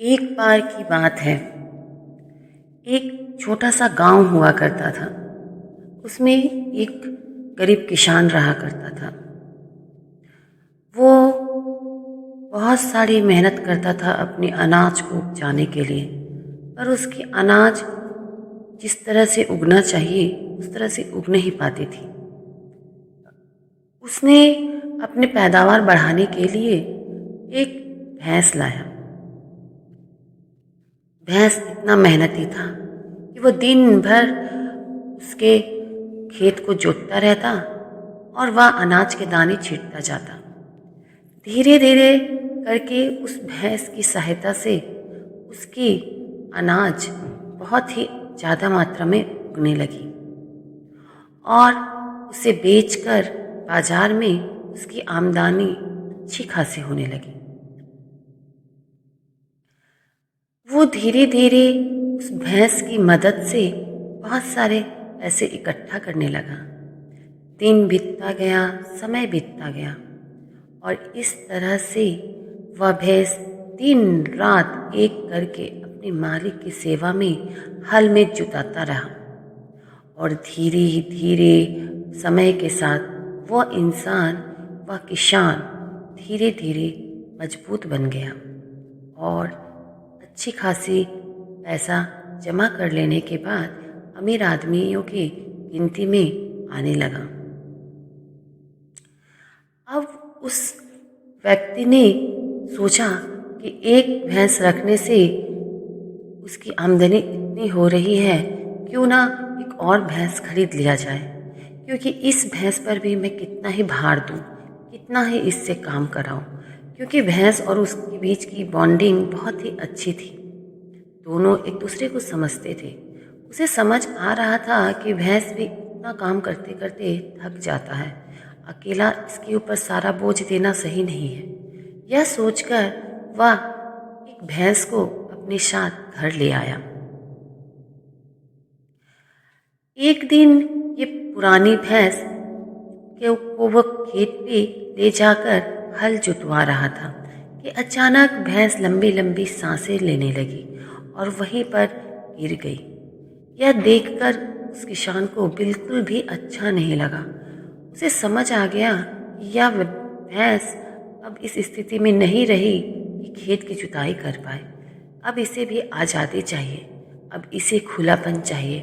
एक बार की बात है। एक छोटा सा गांव हुआ करता था। उसमें एक गरीब किसान रहा करता था। वो बहुत सारी मेहनत करता था अपने अनाज को उपजाने के लिए, पर उसकी अनाज जिस तरह से उगना चाहिए उस तरह से उग नहीं पाती थी। उसने अपने पैदावार बढ़ाने के लिए एक भैंस लाया। भैंस इतना मेहनती था कि वो दिन भर उसके खेत को जोतता रहता और वह अनाज के दाने छींटता जाता। धीरे धीरे करके उस भैंस की सहायता से उसकी अनाज बहुत ही ज़्यादा मात्रा में उगने लगी और उसे बेचकर बाजार में उसकी आमदनी अच्छी खासी होने लगी। वो धीरे धीरे उस भैंस की मदद से बहुत सारे पैसे इकट्ठा करने लगा। दिन बीतता गया, समय बीतता गया और इस तरह से वह भैंस दिन रात एक करके अपने मालिक की सेवा में हल में जुटाता रहा और धीरे धीरे समय के साथ वह इंसान, वह किसान धीरे धीरे मजबूत बन गया और अच्छी खासी पैसा जमा कर लेने के बाद अमीर आदमियों की गिनती में आने लगा। अब उस व्यक्ति ने सोचा कि एक भैंस रखने से उसकी आमदनी इतनी हो रही है, क्यों ना एक और भैंस खरीद लिया जाए, क्योंकि इस भैंस पर भी मैं कितना ही भार दूं, कितना ही इससे काम कराऊं। क्योंकि भैंस और उसके बीच की बॉन्डिंग बहुत ही अच्छी थी। दोनों एक दूसरे को समझते थे। उसे समझ आ रहा था कि भैंस भी इतना काम करते करते थक जाता है, अकेला इसके ऊपर सारा बोझ देना सही नहीं है। यह सोचकर वह एक भैंस को अपने साथ घर ले आया। एक दिन ये पुरानी भैंस को वह खेत पे ले जाकर हल जुतवा रहा था कि अचानक भैंस लंबी लंबी सांसें लेने लगी और वहीं पर गिर गई। यह देखकर उस किसान को बिल्कुल भी अच्छा नहीं लगा। उसे समझ आ गया कि यह भैंस अब इस स्थिति में नहीं रही कि खेत की जुताई कर पाए। अब इसे भी आज़ादी चाहिए, अब इसे खुलापन चाहिए।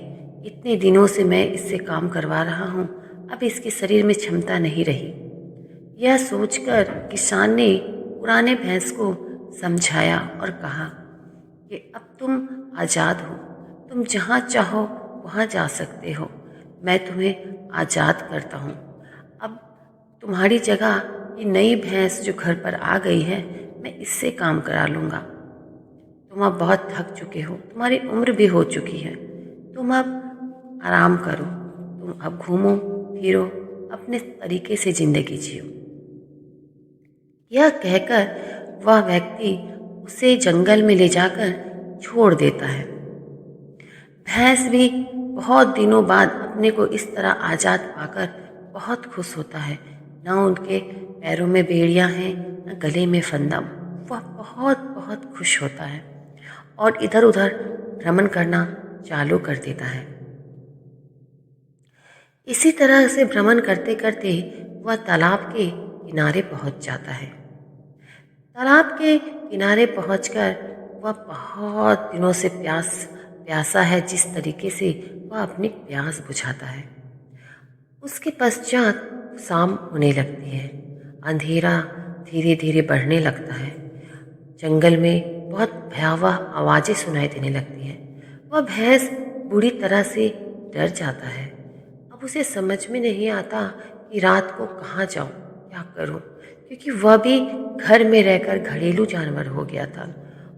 इतने दिनों से मैं इससे काम करवा रहा हूँ, अब इसके शरीर में क्षमता नहीं रही। यह सोचकर किसान ने पुराने भैंस को समझाया और कहा कि अब तुम आज़ाद हो, तुम जहाँ चाहो वहाँ जा सकते हो, मैं तुम्हें आज़ाद करता हूँ। अब तुम्हारी जगह ये नई भैंस जो घर पर आ गई है, मैं इससे काम करा लूँगा। तुम अब बहुत थक चुके हो, तुम्हारी उम्र भी हो चुकी है, तुम अब आराम करो, तुम अब घूमो फिरो, अपने तरीके से ज़िंदगी जियो। यह कहकर वह व्यक्ति उसे जंगल में ले जाकर छोड़ देता है। भैंस भी बहुत दिनों बाद अपने को इस तरह आज़ाद पाकर बहुत खुश होता है। ना उनके पैरों में बेड़ियां हैं, न गले में फंदा। वह बहुत बहुत खुश होता है और इधर उधर भ्रमण करना चालू कर देता है। इसी तरह से भ्रमण करते करते वह तालाब के किनारे पहुंच जाता है। तालाब के किनारे पहुंचकर वह बहुत दिनों से प्यासा है, जिस तरीके से वह अपनी प्यास बुझाता है। उसके पश्चात शाम होने लगती है, अंधेरा धीरे धीरे बढ़ने लगता है, जंगल में बहुत भयावह आवाज़ें सुनाई देने लगती हैं। वह भैंस बुरी तरह से डर जाता है। अब उसे समझ में नहीं आता कि रात को कहाँ जाऊँ, क्या करूँ, क्योंकि वह भी घर में रहकर घरेलू जानवर हो गया था।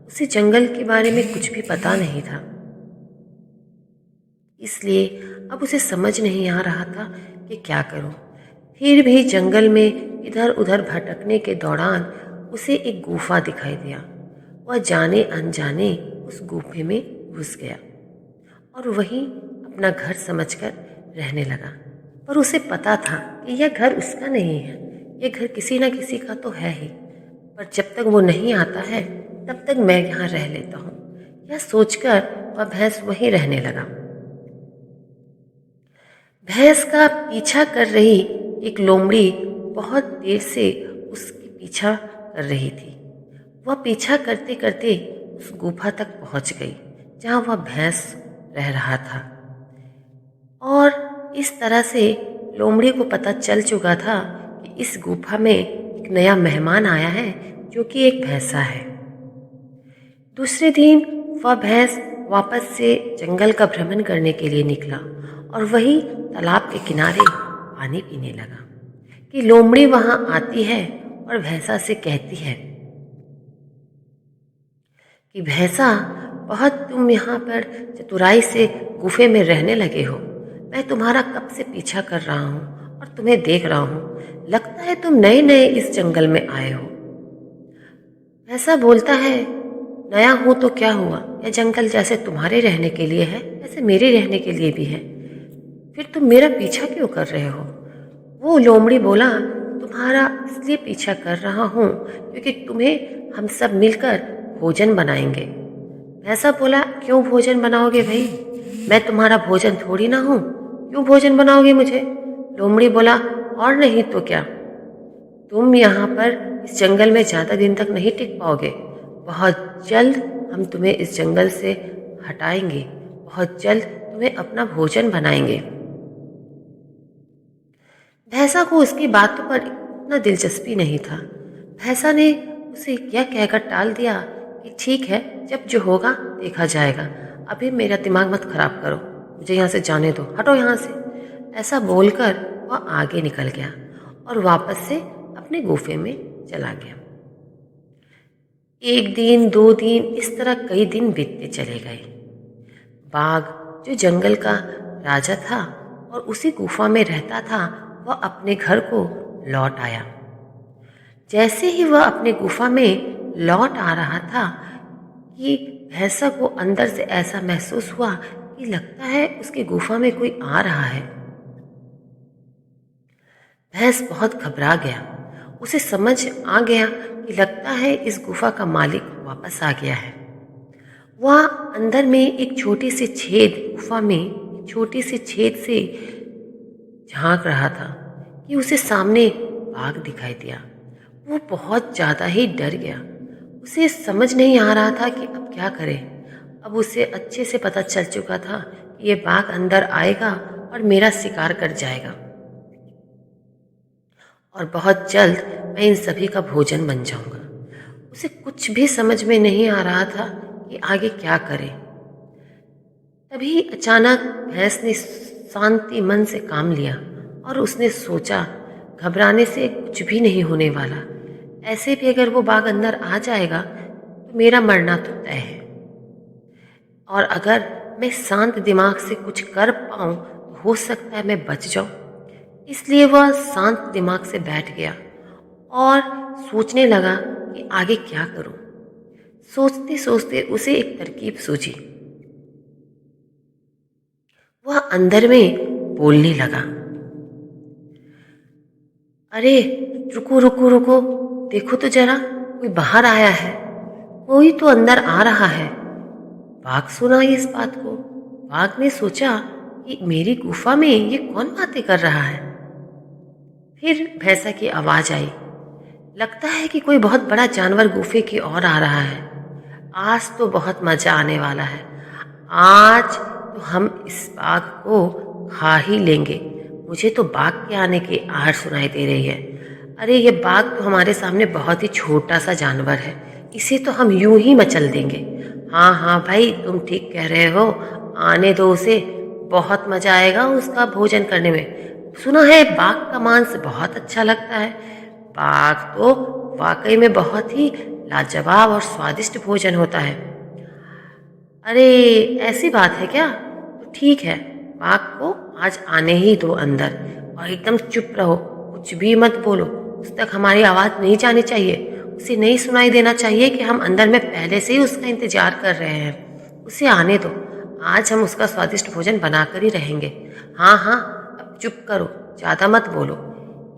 उसे जंगल के बारे में कुछ भी पता नहीं था, इसलिए अब उसे समझ नहीं आ रहा था कि क्या करूं। फिर भी जंगल में इधर उधर भटकने के दौरान उसे एक गुफा दिखाई दिया। वह जाने अनजाने उस गुफे में घुस गया और वहीं अपना घर समझकर रहने लगा। पर उसे पता था कि यह घर उसका नहीं है, यह घर किसी न किसी का तो है ही। पर जब तक वो नहीं आता है तब तक मैं यहाँ रह लेता हूँ। यह सोचकर वह भैंस वहीं रहने लगा। भैंस का पीछा कर रही एक लोमड़ी बहुत देर से उसकी पीछा कर रही थी। वह पीछा करते करते उस गुफा तक पहुंच गई जहां वह भैंस रह रहा था, और इस तरह से लोमड़ी को पता चल चुका था कि इस गुफा में एक नया मेहमान आया है जो कि एक भैंसा है। दूसरे दिन वह भैंस वापस से जंगल का भ्रमण करने के लिए निकला और वही तालाब के किनारे पानी पीने लगा कि लोमड़ी वहां आती है और भैंसा से कहती है कि भैंसा, बहुत तुम यहाँ पर चतुराई से गुफे में रहने लगे हो। मैं तुम्हारा कब से पीछा कर रहा हूँ और तुम्हें देख रहा हूँ। लगता है तुम नए नए इस जंगल में आए हो। भैंसा बोलता है, नया हूँ तो क्या हुआ, यह जंगल जैसे तुम्हारे रहने के लिए है वैसे मेरे रहने के लिए भी है। फिर तुम मेरा पीछा क्यों कर रहे हो? वो लोमड़ी बोला, तुम्हारा इसलिए पीछा कर रहा हूँ क्योंकि तुम्हें हम सब मिलकर भोजन बनाएंगे। भैंसा बोला, क्यों भोजन बनाओगे भाई? मैं तुम्हारा भोजन थोड़ी ना हूँ, क्यों भोजन बनाओगे मुझे? लोमड़ी बोला, और नहीं तो क्या, तुम यहाँ पर इस जंगल में ज़्यादा दिन तक नहीं टिक पाओगे। बहुत जल्द हम तुम्हें इस जंगल से हटाएंगे, बहुत जल्द तुम्हें अपना भोजन बनाएंगे। भैंसा को उसकी बातों पर इतना दिलचस्पी नहीं था। भैंसा ने उसे यह कहकर टाल दिया कि ठीक है, जब जो होगा देखा जाएगा, अभी मेरा दिमाग मत खराब करो, मुझे यहाँ से जाने दो, हटो यहाँ से। ऐसा बोलकर वह आगे निकल गया और वापस से अपने गुफे में चला गया। एक दिन, 2 दिन, इस तरह कई दिन बीतते चले गए। बाघ, जो जंगल का राजा था और उसी गुफा में रहता था, वह अपने घर को लौट आया। जैसे ही वह अपने गुफा में लौट आ रहा था कि भैंसा को अंदर से ऐसा महसूस हुआ कि लगता है उसकी गुफा में कोई आ रहा है। भैंस बहुत घबरा गया। उसे समझ आ गया कि लगता है इस गुफा का मालिक वापस आ गया है। वह अंदर में एक छोटी सी छेद, गुफा में छोटी सी छेद से झांक रहा था कि उसे सामने बाघ दिखाई दिया। वो बहुत ज़्यादा ही डर गया। उसे समझ नहीं आ रहा था कि अब क्या करे। अब उसे अच्छे से पता चल चुका था कि ये बाघ अंदर आएगा और मेरा शिकार कर जाएगा और बहुत जल्द मैं इन सभी का भोजन बन जाऊंगा। उसे कुछ भी समझ में नहीं आ रहा था कि आगे क्या करे। तभी अचानक भैंस ने शांति मन से काम लिया और उसने सोचा, घबराने से कुछ भी नहीं होने वाला। ऐसे भी अगर वो बाघ अंदर आ जाएगा तो मेरा मरना तो तय है, और अगर मैं शांत दिमाग से कुछ कर पाऊँ तो हो सकता है मैं बच जाऊँ। इसलिए वह शांत दिमाग से बैठ गया और सोचने लगा कि आगे क्या करूं। सोचते सोचते उसे एक तरकीब सूझी। वह अंदर में बोलने लगा, अरे रुको रुको रुको, देखो तो जरा, कोई बाहर आया है, कोई तो अंदर आ रहा है। बाघ सुना इस बात को। बाघ ने सोचा कि मेरी गुफा में ये कौन बातें कर रहा है। फिर भैंसा की आवाज आई, लगता है कि कोई बहुत बड़ा जानवर गुफे की ओर आ रहा है। आज तो बहुत मजा आने वाला है। आज तो हम इस बाघ को खा ही लेंगे। मुझे तो बाघ के आने की आहट सुनाई दे रही है। अरे ये बाघ तो हमारे सामने बहुत ही छोटा सा जानवर है, इसे तो हम यूं ही मचल देंगे। हाँ हाँ भाई, तुम ठीक कह रहे हो, आने दो उसे, बहुत मजा आएगा उसका भोजन करने में। सुना है बाघ का मांस बहुत अच्छा लगता है। बाघ तो वाकई में बहुत ही लाजवाब और स्वादिष्ट भोजन होता है। अरे ऐसी बात है क्या? तो ठीक है, बाघ को आज आने ही दो अंदर, और एकदम चुप रहो, कुछ भी मत बोलो। उस तक हमारी आवाज़ नहीं जानी चाहिए, उसे नहीं सुनाई देना चाहिए कि हम अंदर में पहले से ही उसका इंतजार कर रहे हैं। उसे आने दो, आज हम उसका स्वादिष्ट भोजन बनाकर ही रहेंगे। हाँ हाँ, अब चुप करो, ज़्यादा मत बोलो।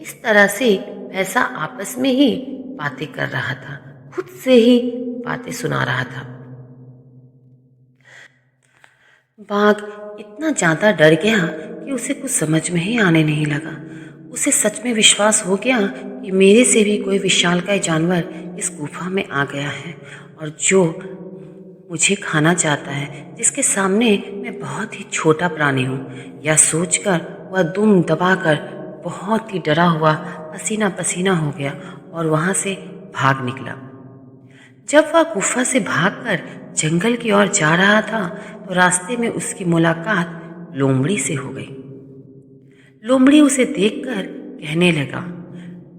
इस तरह से भैंसा आपस में ही बातें कर रहा था, खुद से ही बातें सुना रहा था। बाघ इतना ज़्यादा डर गया कि उसे कुछ समझ में ही आने नहीं लगा। उसे सच में विश्वास हो गया कि मेरे से भी कोई विशालकाय जानवर इस गुफा में आ गया है और जो मुझे खाना चाहता है, जिसके सामने मैं बहुत ही छोटा प्राणी हूँ। यह सोचकर वह दुम दबाकर बहुत ही डरा हुआ पसीना पसीना हो गया और वहाँ से भाग निकला। जब वह गुफा से भागकर जंगल की ओर जा रहा था तो रास्ते में उसकी मुलाकात लोमड़ी से हो गई। लोमड़ी उसे देखकर कहने लगा,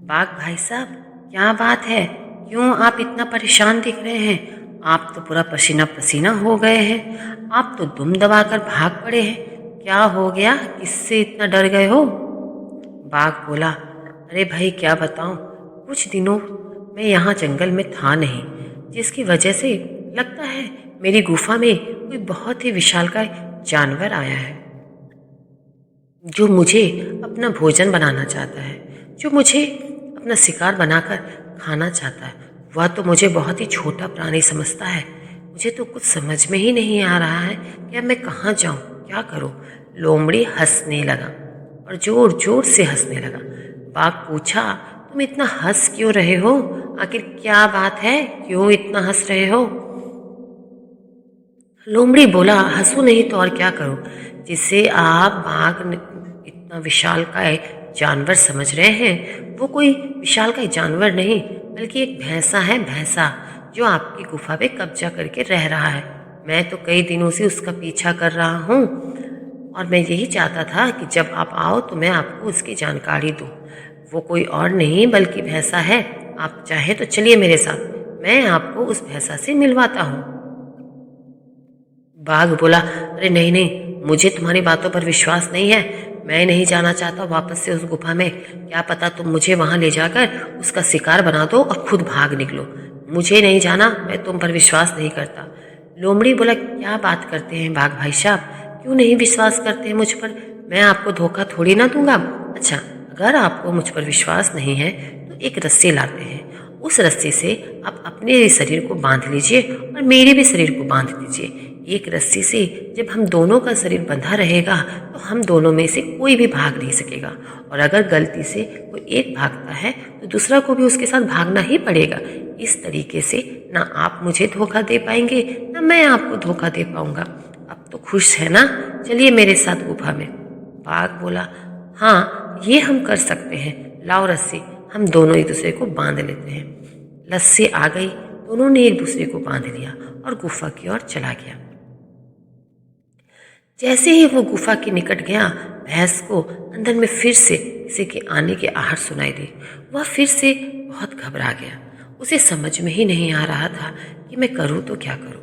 बाघ भाई साहब, क्या बात है? क्यों आप इतना परेशान दिख रहे हैं? आप तो पूरा पसीना पसीना हो गए हैं। आप तो दुम दबाकर भाग पड़े हैं। क्या हो गया? किससे इतना डर गए हो? बाघ बोला, अरे भाई क्या बताऊं, कुछ दिनों मैं यहाँ जंगल में था नहीं, जिसकी वजह से लगता है मेरी गुफा में कोई बहुत ही विशालकाय जानवर आया है जो मुझे अपना भोजन बनाना चाहता है, जो मुझे अपना शिकार बनाकर खाना चाहता है। वह तो मुझे बहुत ही छोटा प्राणी समझता है। मुझे तो कुछ समझ में ही नहीं आ रहा है कि अब मैं कहाँ जाऊँ, क्या करूँ। लोमड़ी हंसने लगा और जोर जोर से हंसने लगा। बाघ पूछा, तुम इतना हंस क्यों रहे हो? आखिर क्या बात है, क्यों इतना हंस रहे हो? लोमड़ी बोला, हंसू नहीं तो और क्या करूं? जिसे आप बाघ इतना विशालकाय जानवर समझ रहे हैं, वो कोई विशालकाय जानवर नहीं बल्कि एक भैंसा है, भैंसा जो आपकी गुफा पे कब्जा करके रह रहा है। मैं तो कई दिनों से उसका पीछा कर रहा हूँ और मैं यही चाहता था कि जब आप आओ तो मैं आपको उसकी जानकारी दूँ। वो कोई और नहीं बल्कि भैंसा है। आप चाहे तो चलिए मेरे साथ, मैं आपको उस भैंसा से मिलवाता हूँ। बाघ बोला, अरे नहीं नहीं, मुझे तुम्हारी बातों पर विश्वास नहीं है। मैं नहीं जाना चाहता वापस से उस गुफा में। क्या पता तुम मुझे वहां ले जाकर उसका शिकार बना दो और खुद भाग निकलो। मुझे नहीं जाना, मैं तुम पर विश्वास नहीं करता। लोमड़ी बोला, क्या बात करते हैं बाघ भाई साहब, क्यों नहीं विश्वास करते हैं मुझ पर? मैं आपको धोखा थोड़ी ना दूंगा। अच्छा, अगर आपको मुझ पर विश्वास नहीं है तो एक रस्सी लाते हैं। उस रस्सी से आप अपने शरीर को बांध लीजिए और मेरे भी शरीर को बांध दीजिए। एक रस्सी से जब हम दोनों का शरीर बंधा रहेगा तो हम दोनों में से कोई भी भाग नहीं सकेगा, और अगर गलती से कोई एक भागता है तो दूसरा को भी उसके साथ भागना ही पड़ेगा। इस तरीके से ना आप मुझे धोखा दे पाएंगे ना मैं आपको धोखा दे पाऊंगा। अब तो खुश है ना? चलिए मेरे साथ गुफा में। बाघ बोला, हाँ ये हम कर सकते हैं, लाओ रस्सी, हम दोनों एक दूसरे को बांध लेते हैं। रस्सी आ गई, दोनों ने एक दूसरे को बांध लिया और गुफा की ओर चला गया। जैसे ही वो गुफा के निकट गया, भैंस को अंदर में फिर से किसी के आने की आहट सुनाई दी। वह फिर से बहुत घबरा गया। उसे समझ में ही नहीं आ रहा था कि मैं करूं तो क्या करूं।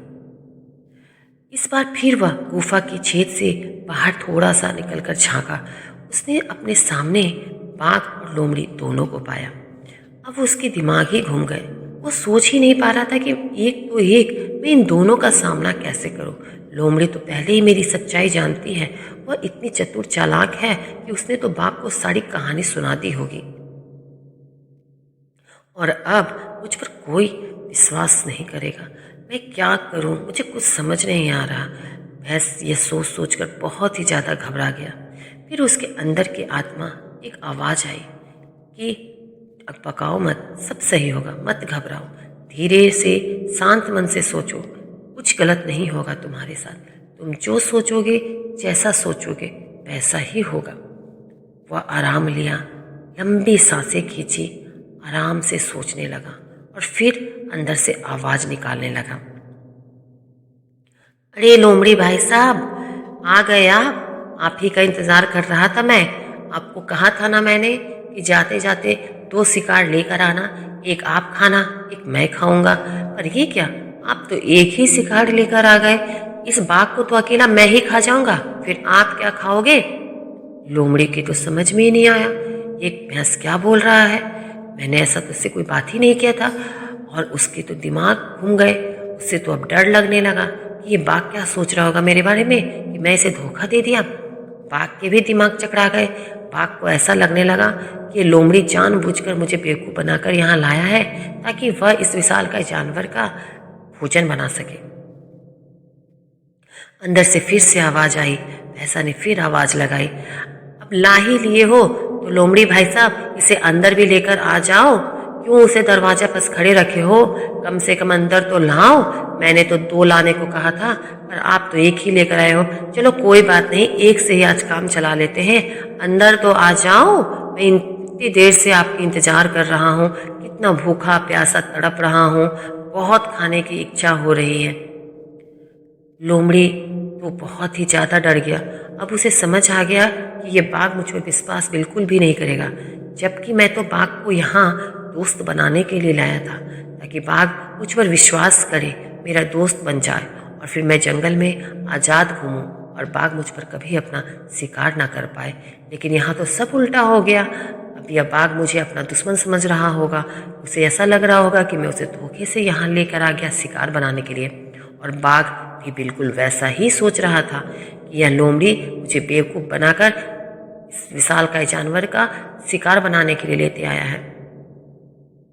इस बार फिर वह गुफा के छेद से बाहर थोड़ा सा निकलकर झांका। उसने अपने सामने बाघ और लोमड़ी दोनों को पाया। अब उसके दिमाग ही घूम गए। वो सोच ही नहीं पा रहा था कि एक तो एक मैं इन दोनों का सामना कैसे करूं। लोमड़ी तो पहले ही मेरी सच्चाई जानती है। वह इतनी चतुर चालाक है कि उसने तो बाघ को सारी कहानी सुना दी होगी और अब मुझ पर कोई विश्वास नहीं करेगा। मैं क्या करूं, मुझे कुछ समझ नहीं आ रहा। भैंस ये सोच सोच कर बहुत ही ज़्यादा घबरा गया। फिर उसके अंदर की आत्मा एक आवाज़ आई कि अकबकाओ मत, सब सही होगा, मत घबराओ, धीरे से शांत मन से सोचो, कुछ गलत नहीं होगा तुम्हारे साथ। तुम जो सोचोगे, जैसा सोचोगे वैसा ही होगा। वह आराम लिया, लंबी सांसें खींची, आराम से सोचने लगा और फिर अंदर से आवाज निकालने लगा, अरे लोमड़ी भाई साहब, आ गए आप ही का इंतजार कर रहा था मैं। आपको कहा था ना मैंने कि जाते जाते 2 शिकार लेकर आना, एक आप खाना, एक मैं खाऊंगा। पर ये क्या, आप तो एक ही शिकार लेकर आ गए। इस बाघ को तो अकेला मैं ही खा जाऊंगा, फिर आप क्या खाओगे? लोमड़ी की तो समझ में ही नहीं आया, ये भैंस क्या बोल रहा है। मैंने ऐसा तो उससे कोई बात ही नहीं किया था। और उसके तो दिमाग घूम गए। उससे तो अब डर लगने लगा कि ये बाघ क्या सोच रहा होगा मेरे बारे में, कि मैं इसे धोखा दे दिया। बाघ के भी दिमाग चकरा गए। बाघ को ऐसा लगने लगा कि ये लोमड़ी जानबूझकर मुझे बेवकूफ़ बनाकर यहाँ लाया है ताकि वह इस विशालकाय जानवर का भोजन बना सके। अंदर से फिर से आवाज आई। भैंसा ने फिर आवाज लगाई, अब ला ही लिए हो तो लोमड़ी भाई साहब इसे अंदर भी लेकर आ जाओ, क्यों उसे दरवाजा पास खड़े रखे हो? कम से कम अंदर तो लाओ। मैंने तो 2 लाने को कहा था, पर आप तो 1 ही लेकर आए हो। चलो कोई बात नहीं, 1 से ही आज काम चला लेते हैं। अंदर तो आ जाओ, मैं इतनी देर से आपकी इंतजार कर रहा हूँ, कितना भूखा प्यासा तड़प रहा हूँ, बहुत खाने की इच्छा हो रही है। लोमड़ी तो बहुत ही ज़्यादा डर गया। अब उसे समझ आ गया कि ये बाघ मुझ पर विश्वास बिल्कुल भी नहीं करेगा, जबकि मैं तो बाघ को यहाँ दोस्त बनाने के लिए लाया था, ताकि बाघ मुझ पर विश्वास करे, मेरा दोस्त बन जाए और फिर मैं जंगल में आज़ाद घूमूं और बाघ मुझ पर कभी अपना शिकार ना कर पाए। लेकिन यहाँ तो सब उल्टा हो गया। अब यह बाघ मुझे अपना दुश्मन समझ रहा होगा। उसे ऐसा लग रहा होगा कि मैं उसे धोखे से यहाँ लेकर आ गया शिकार बनाने के लिए, और बाघ भी बिल्कुल वैसा ही सोच रहा था कि यह लोमड़ी मुझे बेवकूफ़ बनाकर इस विशालकाय जानवर का शिकार बनाने के लिए लेते आया है।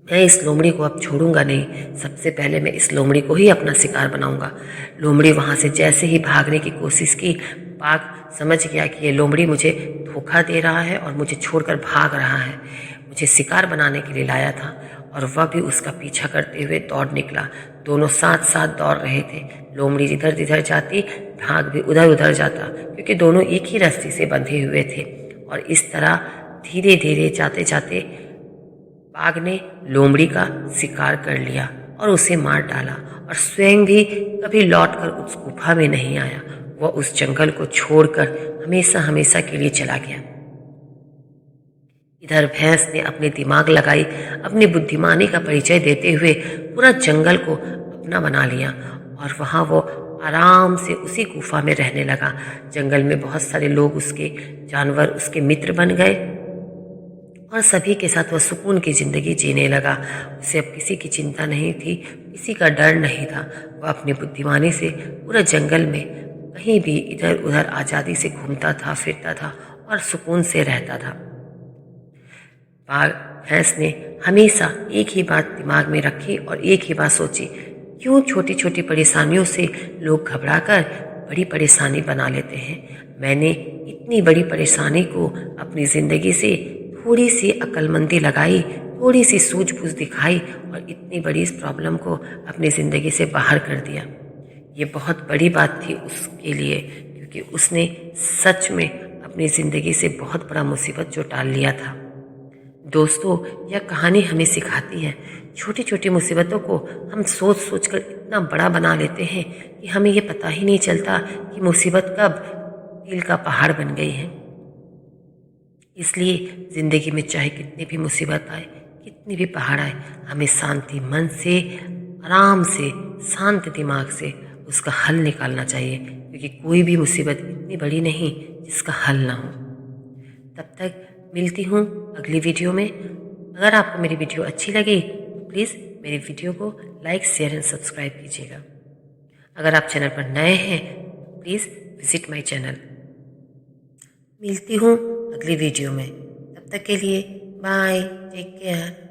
मैं इस लोमड़ी को अब छोड़ूंगा नहीं। सबसे पहले मैं इस लोमड़ी को ही अपना शिकार बनाऊंगा। लोमड़ी वहां से जैसे ही भागने की कोशिश की, बाघ समझ गया कि ये लोमड़ी मुझे धोखा दे रहा है और मुझे छोड़कर भाग रहा है। मुझे शिकार बनाने के लिए लाया था, और वह भी उसका पीछा करते हुए दौड़ निकला। दोनों साथ साथ दौड़ रहे थे। लोमड़ी इधर उधर जाती, भाग भी उधर उधर जाता, क्योंकि दोनों एक ही रस्सी से बंधे हुए थे। और इस तरह धीरे धीरे जाते जाते बाघ ने लोमड़ी का शिकार कर लिया और उसे मार डाला, और स्वयं भी कभी लौटकर उस गुफा में नहीं आया। वह उस जंगल को छोड़कर हमेशा हमेशा के लिए चला गया। इधर भैंस ने अपने दिमाग लगाई, अपनी बुद्धिमानी का परिचय देते हुए पूरा जंगल को अपना बना लिया, और वहाँ वो आराम से उसी गुफा में रहने लगा। जंगल में बहुत सारे लोग, उसके जानवर उसके मित्र बन गए, और सभी के साथ वह सुकून की ज़िंदगी जीने लगा। उसे अब किसी की चिंता नहीं थी, किसी का डर नहीं था। वह अपनी बुद्धिमानी से पूरा जंगल में कहीं भी इधर उधर आज़ादी से घूमता था, फिरता था और सुकून से रहता था। भैंस ने हमेशा एक ही बात दिमाग में रखी और एक ही बात सोची, क्यों छोटी छोटी परेशानियों से लोग घबराकर बड़ी परेशानी बना लेते हैं। मैंने इतनी बड़ी परेशानी को अपनी ज़िंदगी से थोड़ी सी अक्लमंदी लगाई, थोड़ी सी सूझबूझ दिखाई, और इतनी बड़ी इस प्रॉब्लम को अपनी ज़िंदगी से बाहर कर दिया। ये बहुत बड़ी बात थी उसके लिए, क्योंकि उसने सच में अपनी ज़िंदगी से बहुत बड़ा मुसीबत जो टाल लिया था। दोस्तों, यह कहानी हमें सिखाती है, छोटी छोटी मुसीबतों को हम सोच सोच कर इतना बड़ा बना लेते हैं कि हमें ये पता ही नहीं चलता कि मुसीबत कब दिल का पहाड़ बन गई है। इसलिए ज़िंदगी में चाहे कितनी भी मुसीबत आए, कितनी भी पहाड़ आए, हमें शांति मन से, आराम से, शांत दिमाग से उसका हल निकालना चाहिए, क्योंकि कोई भी मुसीबत इतनी बड़ी नहीं जिसका हल ना हो। तब तक मिलती हूँ अगली वीडियो में। अगर आपको मेरी वीडियो अच्छी लगी तो प्लीज़ मेरी वीडियो को लाइक, शेयर एंड सब्सक्राइब कीजिएगा। अगर आप चैनल पर नए हैं तो प्लीज़ विजिट माय चैनल। मिलती हूँ अगली वीडियो में। तब तक के लिए बाय, टेक केयर।